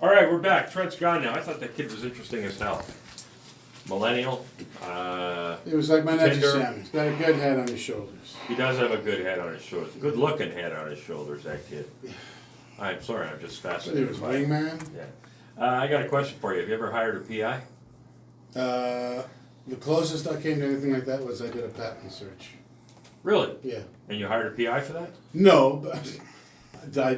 All right, we're back. Trent's gone now. I thought that kid was interesting as hell. Millennial. It was like my nephew Tinder. Sam. He's got a good head on his shoulders. He does have a good head on his shoulders. Good looking head on his shoulders, that kid. I'm sorry, I'm just He fascinated was by it. wingman. Yeah. I got a question for you. Have you ever hired a PI? The closest I came to anything like that was I did a patent search. Really? Yeah. And you hired a PI for that? No, but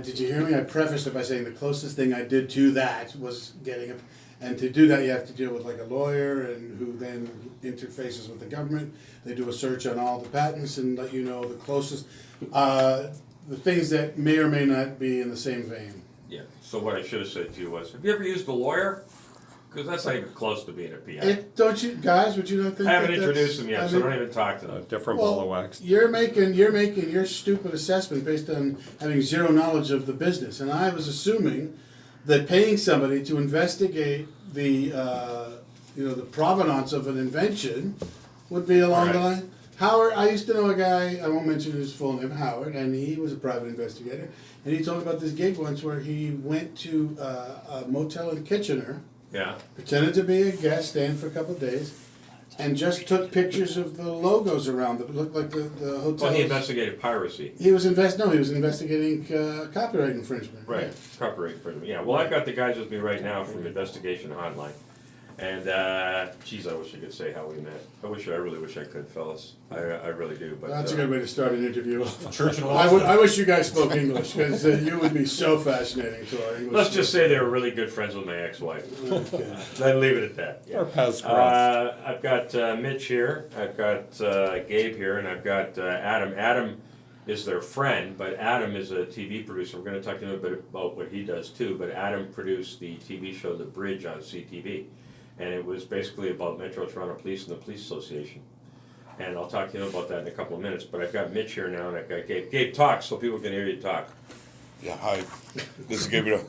did you hear me? I prefaced it by saying the closest thing I did to that was getting a, and to do that you have to deal with like a lawyer and who then interfaces with the government. They do a search on all the patents and let you know the closest, the things that may or may not be in the same vein. Yeah. So what I should have said to you was, have you ever used a lawyer? Because that's not even close to being a PI. Don't you guys? Would you not think? I haven't that's- introduced them yet, I so mean, don't even talk to them. Different ball of well, wax. you're making your stupid assessment based on having zero knowledge of the business, and I was assuming that paying somebody to investigate the the provenance of an invention would be along the Right. line. Howard, I used to know a guy, I won't mention his full name, Howard, and he was a private investigator, and he told me about this gig once where he went to a motel in Kitchener, Yeah. pretended to be a guest, staying for a couple of days, and just took pictures of the logos around it. It looked like the hotels. Well, he investigated piracy. He was investigating copyright infringement. Right, Yeah. copyright infringement. Yeah, well, I've got the guys with me right now from Investigation Hotline. And, geez, I wish I could say how we met. I really wish I could, fellas. I really do, but. That's a good way to start an interview. Church and I wish you guys spoke English, because you would be so fascinating to our English. Let's just say they were really good friends with my ex-wife. Okay. Then leave it at that. Yeah. Our paths crossed. I've got Mitch here, I've got Gabe here, and I've got Adam. Adam is their friend, but Adam is a TV producer. We're going to talk to him a bit about what he does too, but Adam produced the TV show The Bridge on CTV. And it was basically about Metro Toronto Police and the Police Association. And I'll talk to him about that in a couple of minutes, but I've got Mitch here now, and I've got Gabe. Gabe, talk so people can hear you talk. Yeah, hi. This is Gabriel.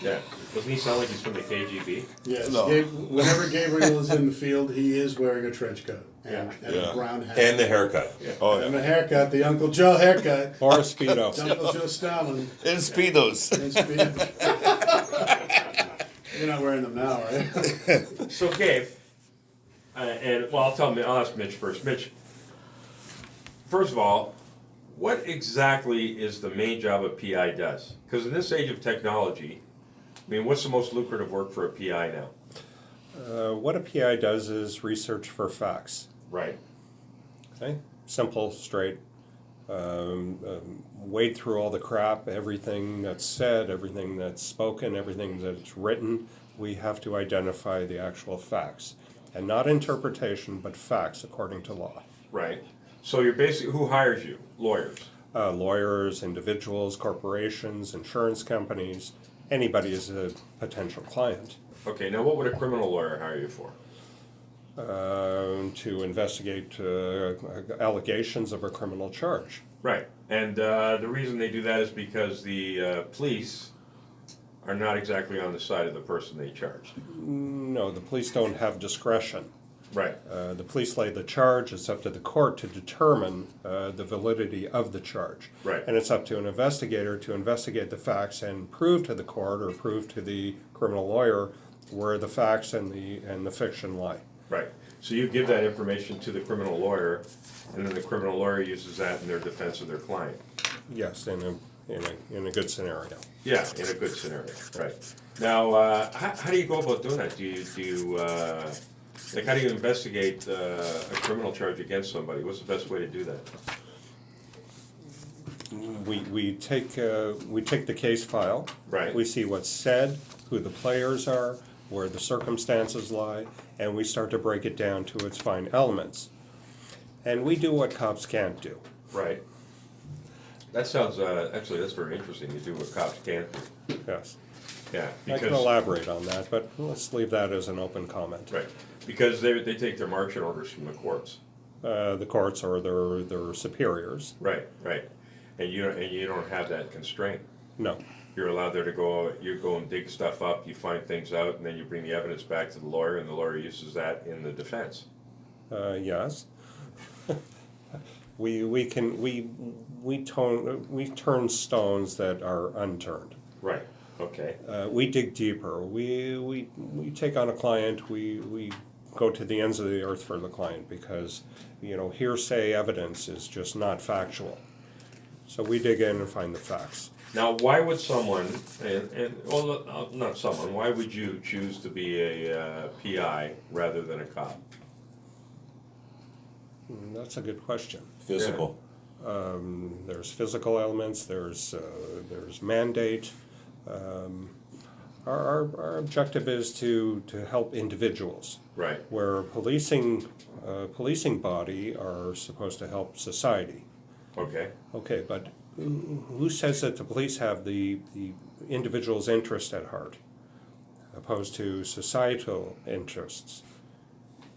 Yeah. Doesn't he sound like he's from the KGB? Yes, No. whenever Gabriel is in the field, he is wearing a trench coat and Yeah. a brown hat. And the haircut. Yeah. Oh, And yeah. a haircut, the Uncle Joe haircut. Or a Speedo. Uncle Joe Stalin. And Speedos. And speed. You're not wearing them now, right? So Gabe, I'll ask Mitch first. Mitch, first of all, what exactly is the main job a PI does? Because in this age of technology, I mean, what's the most lucrative work for a PI now? What a PI does is research for facts. Right. Okay? Simple, straight. Wade through all the crap, everything that's said, everything that's spoken, everything that's written. We have to identify the actual facts. And not interpretation, but facts according to law. Right. So you're basically, who hires you? Lawyers. Lawyers, individuals, corporations, insurance companies, anybody is a potential client. Okay, now what would a criminal lawyer hire you for? To investigate allegations of a criminal charge. Right. And the reason they do that is because the police are not exactly on the side of the person they charged. No, the police don't have discretion. Right. The police lay the charge, it's up to the court to determine the validity of the charge. Right. And it's up to an investigator to investigate the facts and prove to the court or prove to the criminal lawyer where the facts and the fiction lie. Right. So you give that information to the criminal lawyer, and then the criminal lawyer uses that in their defense of their client. Yes, in a good scenario. Yeah, in a good scenario. Right. Now, how do you go about doing that? How do you investigate a criminal charge against somebody? What's the best way to do that? We take the case file. Right. We see what's said, who the players are, where the circumstances lie, and we start to break it down to its fine elements. And we do what cops can't do. Right. That sounds actually that's very interesting. You do what cops can't do. Yes. Yeah. I can elaborate on that, but let's leave that as an open comment. Right. Because they take their marching orders from the courts. The courts or their superiors. Right. Right. And you don't have that constraint. No. You're allowed there to go. You go and dig stuff up. You find things out, and then you bring the evidence back to the lawyer, and the lawyer uses that in the defense. Yes. we turn stones that are unturned. Right. Okay. We dig deeper. We take on a client. We go to the ends of the earth for the client because, hearsay evidence is just not factual. So we dig in and find the facts. Now, why would someone, not someone, why would you choose to be a PI rather than a cop? That's a good question. Physical. There's physical elements. There's mandate. Our objective is to help individuals. Right. Where policing body are supposed to help society. Okay. Okay, but who says that the police have the individual's interest at heart, opposed to societal interests?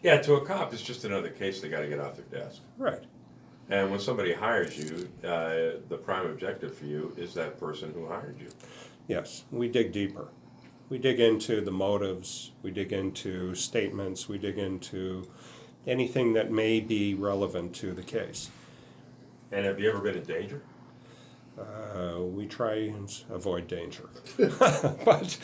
Yeah, to a cop, it's just another case they got to get off their desk. Right. And when somebody hires you, the prime objective for you is that person who hired you. Yes, we dig deeper. We dig into the motives, we dig into statements, we dig into anything that may be relevant to the case. And have you ever been in danger? We try and avoid danger. But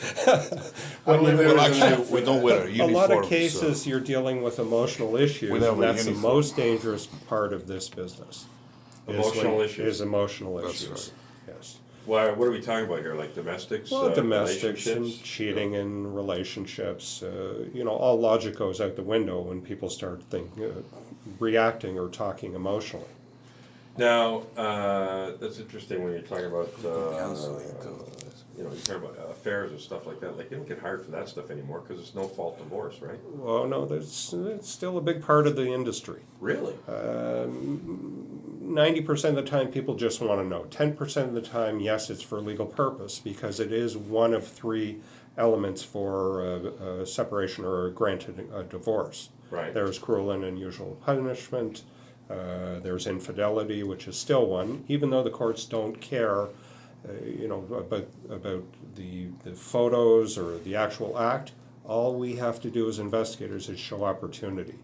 Well, actually, we don't wear a uniforms. lot of cases you're dealing with emotional issues, We don't and wear that's the uniforms. most dangerous part of this business. Emotional issues? Is emotional That's issues, yes. Well, what are we talking about here? Like domestics? Well, domestics and relationships? cheating in relationships, all logic goes out the window when people start reacting or talking emotionally. Now, that's interesting when you're talking about, you're talking about affairs and stuff like that. Like, you don't get hired for that stuff anymore because it's no fault divorce, right? Well, no, it's still a big part of the industry. Really? 90% of the time, people just want to know. 10% of the time, yes, it's for legal purpose because it is one of three elements for a separation or granted a divorce. Right. There's cruel and unusual punishment. There's infidelity, which is still one, even though the courts don't care, about the photos or the actual act. All we have to do as investigators is show opportunity,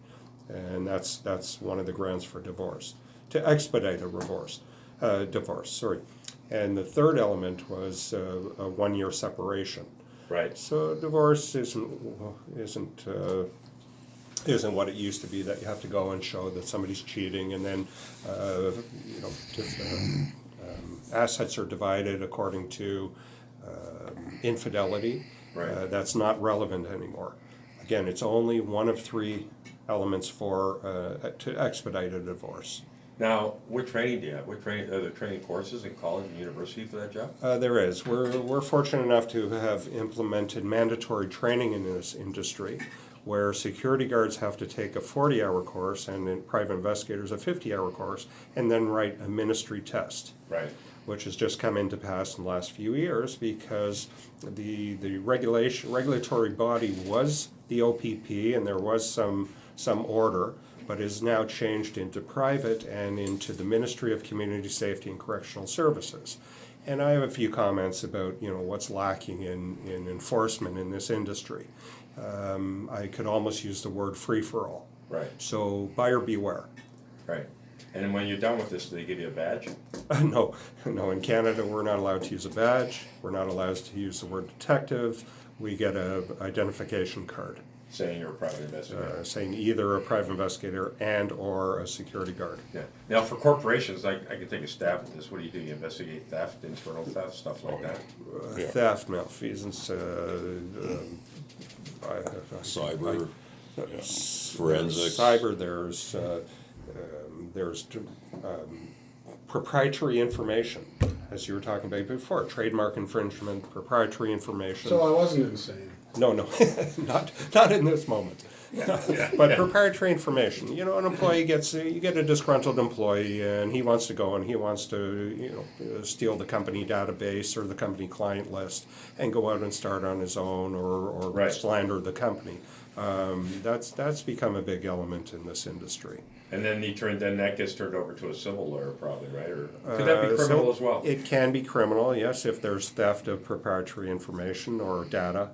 and that's one of the grounds for divorce, to expedite a divorce. Sorry, and the third element was a 1-year separation. Right. So divorce isn't what it used to be, that you have to go and show that somebody's cheating and then assets are divided according to infidelity. Right. That's not relevant anymore. Again, it's only one of three elements to expedite a divorce. Now, what training do you have? Are there training courses in college and university for that job? There is. We're fortunate enough to have implemented mandatory training in this industry, where security guards have to take a 40-hour course and private investigators a 50-hour course, and then write a ministry test. Right. Which has just come into pass in the last few years because the regulatory body was the OPP, and there was some order, but is now changed into private and into the Ministry of Community Safety and Correctional Services. And I have a few comments about what's lacking in enforcement in this industry. I could almost use the word free-for-all. Right. So buyer beware. Right. And when you're done with this, do they give you a badge? No. In Canada, we're not allowed to use a badge. We're not allowed to use the word detective. We get an identification card Saying you're a private investigator. saying either a private investigator and or a security guard. Yeah. Now, for corporations, I can take a stab at this. What do? You investigate theft, internal theft, stuff like that? Yeah. Theft, malfeasance, Cyber, forensics. Cyber. There's proprietary information, as you were talking about before, trademark infringement, proprietary information. So I wasn't insane. No, not in this moment. But proprietary information. An employee you get a disgruntled employee, and he wants to go and he wants to, steal the company database or the company client list and go out and start on his own or Right. slander the company. That's become a big element in this industry. And then that gets turned over to a civil lawyer, probably, right? Or could that be criminal as well? It can be criminal, yes, if there's theft of proprietary information or data.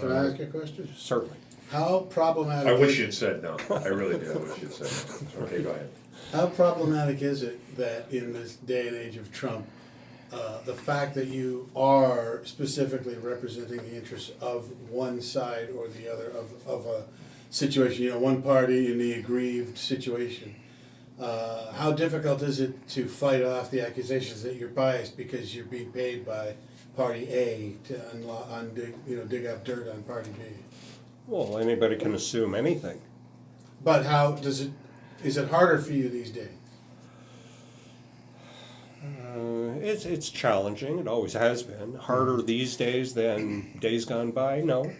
Can I ask you a question? Certainly. How problematic? I wish you'd said no. I really do. I wish you'd said no. Okay, go ahead. How problematic is it that in this day and age of Trump, the fact that you are specifically representing the interests of one side or the other of a situation, one party in the aggrieved situation, how difficult is it to fight off the accusations that you're biased because you're being paid by party A to dig up dirt on party B? Well, anybody can assume anything. But how is it harder for you these days? It's challenging. It always has been. Harder these days than days gone by. No,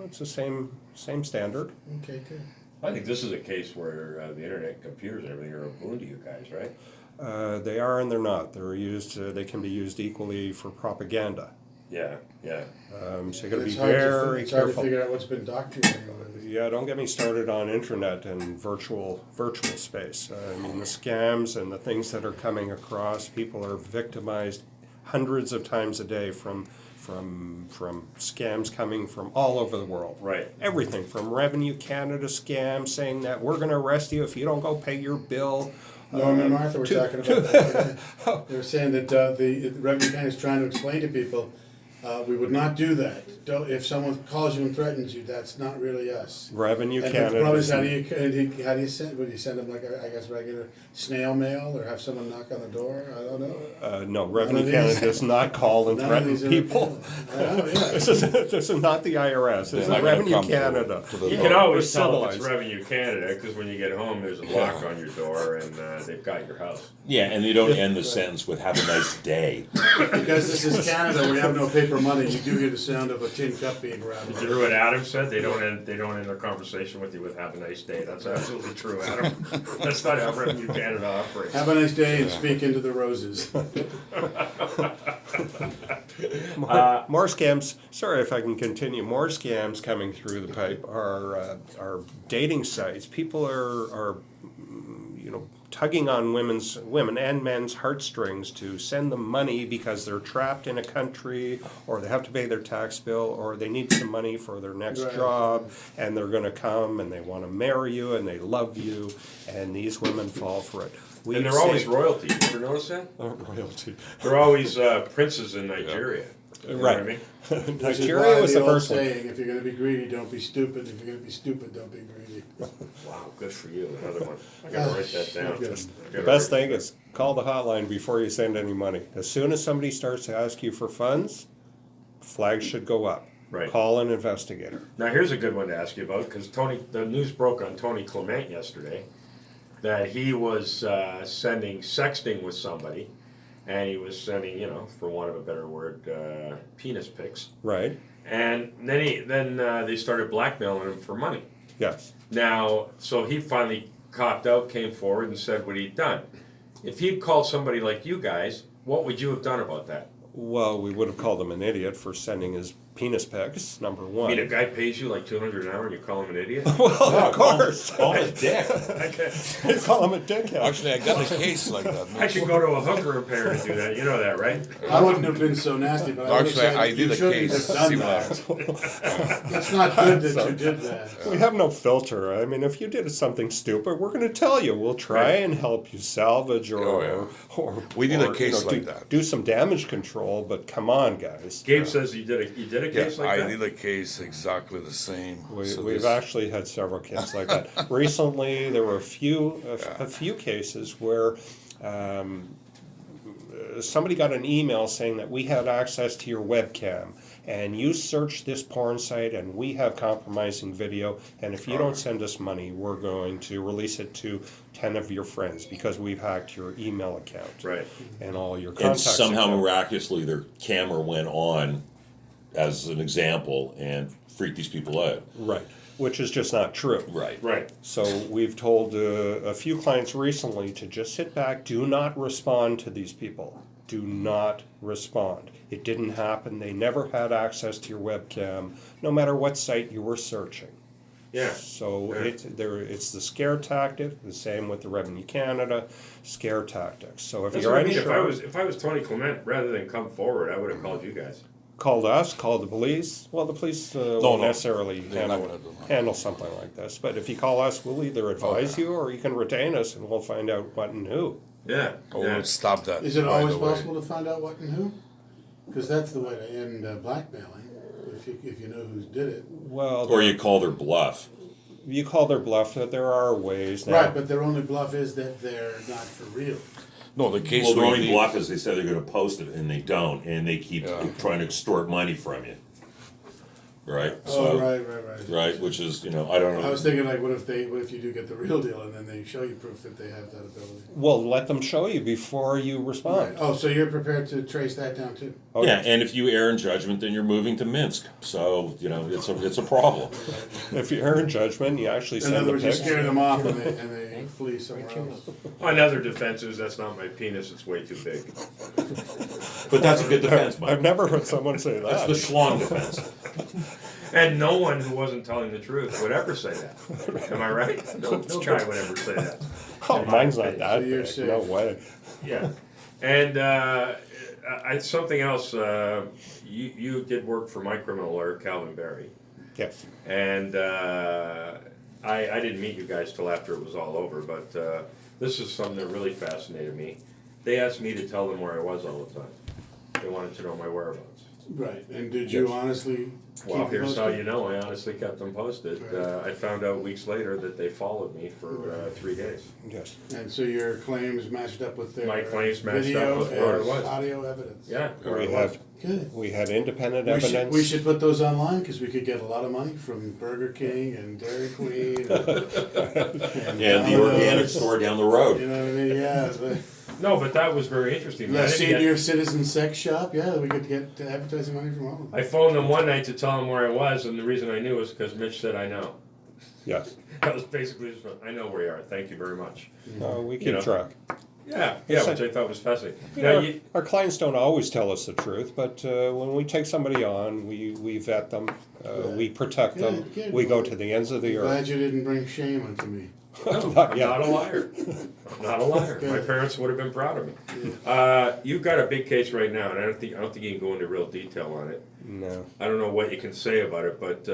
it's the same standard. Okay, good. I think this is a case where the internet, computers, and everything are a boon to you guys, right? They are and they're not. They're used. They can be used equally for propaganda. Yeah. So you got to be It's hard very it's hard to careful. figure out what's been doctrinated. Yeah, don't get me started on internet and virtual space. I mean, the scams and the things that are coming across, people are victimized hundreds of times a day from scams coming from all over the world. Right. Everything from Revenue Canada scams saying that we're going to arrest you if you don't go pay your bill. Norm and Martha were talking about that. They were saying that the Revenue Canada is trying to explain to people, we would not do that. If someone calls you and threatens you, that's not really us. Revenue And Canada. the problem is, how do you send? Would you send them like I guess regular snail mail, or have someone knock on the door? I don't know. No, Revenue None of Canada these- does not call and None of threaten these are- people. I know, yeah. This is not the IRS. This is They're not gonna Revenue come to Canada. the You door. can always We're tell if it's civilized. Revenue Canada, because when you get home, there's a lock on your door, and they've got your house. Yeah, and you don't end the sentence with "Have a nice day." Because this is Canada, we have no paper money. You do hear the sound of a tin cup being grabbed. Did you hear what Adam said? They don't end their conversation with you with "Have a nice day." That's absolutely true, Adam. That's not how Revenue Canada operates. Have a nice day and speak into the roses. More scams. Sorry if I can continue. More scams coming through the pipe are dating sites. People are tugging on women and men's heartstrings to send them money because they're trapped in a country, or they have to pay their tax bill, or they need some money for their next Right. job, and they're going to come and they want to marry you and they love you, and these women fall for it. And We've they're always seen- royalty. You ever notice that? royalty. They're always princes in Nigeria. You know what I Right. mean? Which is Nigeria why was the the old first one. saying, if you're gonna be greedy, don't be stupid. If you're gonna be stupid, don't be greedy. Wow, good for you. Another one. I gotta write that down. Good. The best thing is call the hotline before you send any money. As soon as somebody starts to ask you for funds, flags should go up. Right. Call an investigator. Now here's a good one to ask you about, because the news broke on Tony Clement yesterday that he was sexting with somebody, and he was sending, for want of a better word, penis pics, Right? and then they started blackmailing him for money. Yes. Now, so he finally copped out, came forward, and said what he'd done. If he'd called somebody like you guys, what would you have done about that? Well, we would have called him an idiot for sending his penis pics, number I one. mean, a guy pays you like $200 an hour, and you call him an idiot? Well, of course. Call him a dick. You call him a dickhead. Actually, I got a case like that. I should go to a hooker repair and do that. You know that, right? I wouldn't have been so nasty, but I would have Actually, said, I you did a shouldn't case. have done See what that. happens. It's not good that you did that. We have no filter. I mean, if you did something stupid, we're going to tell you. We'll try and help you salvage or We did a or, case like that. Do some damage control, but come on, guys. Gabe says you did a case like I that. did a case exactly the same. So We've this- actually had several cases like that. Recently, there were a few cases where somebody got an email saying that we had access to your webcam, and you searched this porn site, and we have compromising video, and if you don't send us money, we're going to release it to 10 of your friends because we've hacked your email account Right. and all your And contacts. somehow account. miraculously their camera went on as an example and freaked these people out. Right, which is just not true. Right. Right. So we've told a few clients recently to just sit back, do not respond to these people. Do not respond. It didn't happen. They never had access to your webcam, no matter what site you were searching. Yeah. So Yeah. it's the scare tactic, the same with the Revenue Canada, scare tactics. So if That's you're what I mean. unsure, If I was Tony Clement, rather than come forward, I would have called you guys. called us, called the police. Well, the police won't no. necessarily They're not gonna do that. handle something like this. But if you call us, we'll either advise you or you can retain us and we'll find out what and who. Yeah. We'll stop that. Is it right always away. possible to find out what and who? Because that's the way to end blackmailing, if you know who did it. Well, Or you call their bluff. you call their bluff. That there are ways now. Right, but their only bluff is that they're not for real. No, the case Well, the where only the- bluff is they say they're gonna post it and they don't, and they keep Yeah. trying to extort money from you. Right? Oh, So, right. right, which is, you know, I don't know. I was thinking like, what if you do get the real deal and then they show you proof that they have that ability? Well, let them show you before you respond. Oh, so you're prepared to trace that down too? Oh, Yeah, and if you err in judgment, then you're moving to Minsk. So, you know, it's a problem. If you earn judgment, you actually In send other the words, you picture. scare them off and they flee somewhere else. On other defenses, that's not my penis, it's way too big. But that's a good defense, Mike. I've never heard someone say That's that. the schlong defense. And no one who wasn't telling the truth would ever say that. Am I right? No guy would ever say that. Oh, mine's not that So you're big. safe. No way. Yeah. And something else, you did work for my criminal lawyer, Calvin Barry. Yes. And I didn't meet you guys till after it was all over, but this is something that really fascinated me. They asked me to tell them where I was all the time. They wanted to know my whereabouts. Right, and did you Yes. honestly Well, keep here's how posted? you know, I honestly kept them posted. Right. I found out weeks later that they followed me for 3 days. Yes. And so your claims matched up with their My claims matched video up with where it and was. audio evidence? Yeah. where We it was. had Good. independent We should, evidence. we should put those online because we could get a lot of money from Burger King and Dairy Queen. And And the organic store down the road. You know what I mean? Yeah. No, but that was very interesting. The I didn't get- senior citizen sex shop. Yeah, we could get advertising money from all of them. I phoned them one night to tell them where I was, and the reason I knew was because Mitch said I know. Yes. That was basically just, I know where you are, thank you very much. We keep You know. track. Yeah, It's which I thought was fascinating. You Now, know, our clients don't always tell us the truth, but when we take somebody on, we vet them, we protect them, Good, good. we go to the ends of the earth. Glad you didn't bring shame onto me. I'm Not yet. not a liar. I'm not a liar. My Good. parents would have been proud of me. You've got a big case right now, and I don't think you can go into real detail on it. No. I don't know what you can say about it, but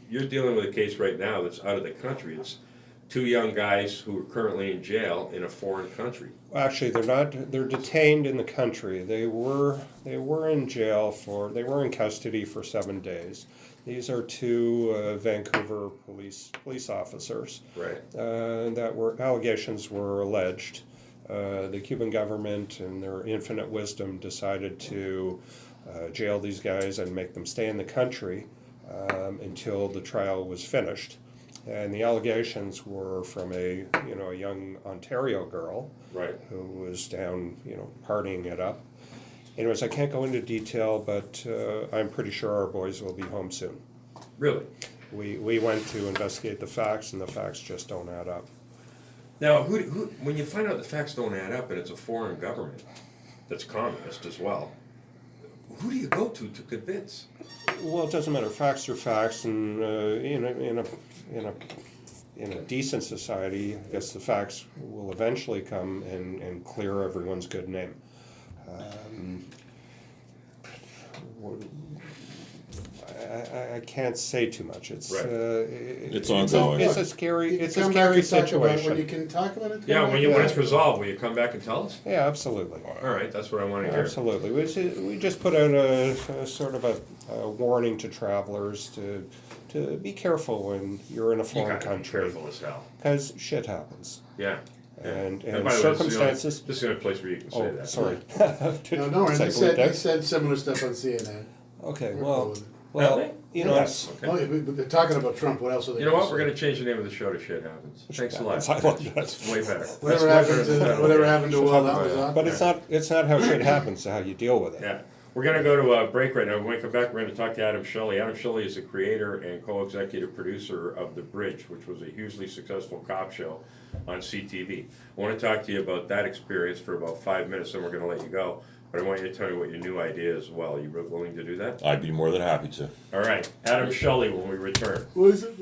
you're dealing with a case right now that's out of the country. It's 2 young guys who are currently in jail in a foreign country. Actually, they're not. They're detained in the country. They were in jail they were in custody for 7 days. These are 2 Vancouver police officers. Right. Allegations were alleged. The Cuban government, in their infinite wisdom, decided to jail these guys and make them stay in the country until the trial was finished. And the allegations were from a young Ontario girl Right. who was down partying it up. Anyways, I can't go into detail, but I'm pretty sure our boys will be home soon. Really? We went to investigate the facts, and the facts just don't add up. Now, who, when you find out the facts don't add up and it's a foreign government that's communist as well, who do you go to convince? Well, it doesn't matter. Facts are facts, and in a decent society, I guess the facts will eventually come and clear everyone's good name. I can't say too much. It's Right. It's ongoing. It's a scary. You It's a come back scary and talk about it situation. when you can talk about it. Yeah, come when back. it's resolved, will you come back and tell us? Yeah, absolutely. All right, that's what I want to hear. Absolutely. We just put out a sort of a warning to travelers to be careful when you're in a You foreign gotta be country, careful as hell. because shit happens. Yeah. And by the way, this is the only- circumstances. This is the only place where you can say Oh, that. sorry. No, don't worry. Say They said similar stuff on CNN. Okay, We're cool well, with it. well, you know, Yes. Oh, yeah, but they're talking about Trump. What else are they? You know what? gonna We're say? going to change the name of the show to Shit Happens. Thanks a lot. I like that. That's way better. That's Whatever way happened better than to that. whatever happened to Will, that was on. but it's not how shit happens, it's how you deal with it. Yeah. We're going to go to a break right now. When we come back, we're going to talk to Adam Shelley. Adam Shelley is the creator and co-executive producer of The Bridge, which was a hugely successful cop show on CTV. I want to talk to you about that experience for about 5 minutes, then we're going to let you go. But I want you to tell me what your new idea is as well. Are you willing to do that? I'd be more than happy to. All right. Adam Shelley when we return. What is it?